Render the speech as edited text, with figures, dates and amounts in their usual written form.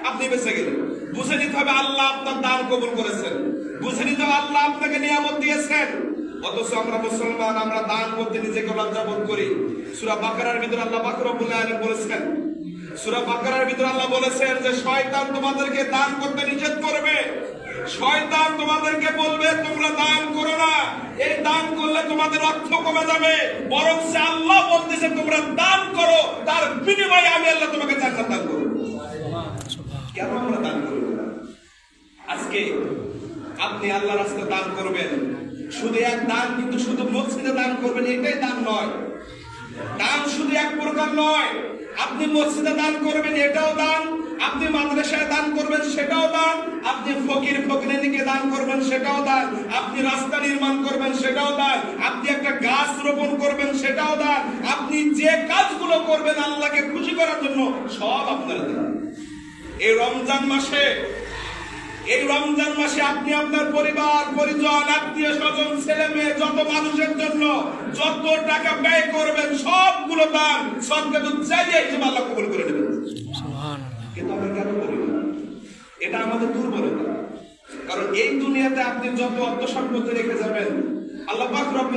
আপনি বেঁচে গেলেন। বুঝে নিতে হবে আল্লাহ আপনার দান কবুল করেছেন, বুঝে নিতে হবে আল্লাহ আপনাকে নিয়ামত দিয়েছেন। অথচ আমরা মুসলমান, আমরা দান করতে নিজেকে লজ্জাবোধ করি। সূরা বাকারার ভিতরে আল্লাহ পাক রব্বুল আলামিন বলেছেন, সূরা বাকারার ভিতরে আল্লাহ বলেছেন যে শয়তান তোমাদেরকে দান করতে নিষেধ করবে। শয়তান তোমাদেরকে বলবে তোমরা দান করো না, এই দান করলে তোমাদের অর্থ কমে যাবে। বরং সে আল্লাহ বলতেছে তোমরা দান করো, তার বিনিময়ে আমি আল্লাহ তোমাকে জান্নাত দান করব। কেন আমরা দান করব না? আজকে আপনি আল্লাহর রাস্তায় দান করবেন, শুধু এক দান, কিন্তু শুধু মসজিদে দান করবেন এটাই দান নয়। দান শুধু এক প্রকার নয়। আপনি মসজিদে দান করবেন এটাও দান, আপনি মাদ্রাসায় দান করবেন সেটাও দান, আপনি ফকির ফকিরানিকে দান করবেন সেটাও দান, আপনি রাস্তা নির্মাণ করবেন সেটাও দান, আপনি একটা গাছ রোপণ করবেন সেটাও দান। আপনি যে কাজগুলো করবেন আল্লাহকে খুশি করার জন্য সব আপনার দান। এই রমজান মাসে আপনি আপনার পরিবার পরিজন, আত্মীয় স্বজন, ছেলে মেয়ে, যত মানুষের জন্য যত টাকা ব্যয় করবেন সবগুলো দান সদকাতুল জারিয়া হিসেবে আল্লাহ কবুল করে নেবেন। কিন্তু আমরা কেন করি না? এটা আমাদের দুর্বলতা। কারণ এই দুনিয়াতে আপনি যত অর্থ সম্পত্তি রেখে যাবেন, আল্লাহ পাক রব্বুল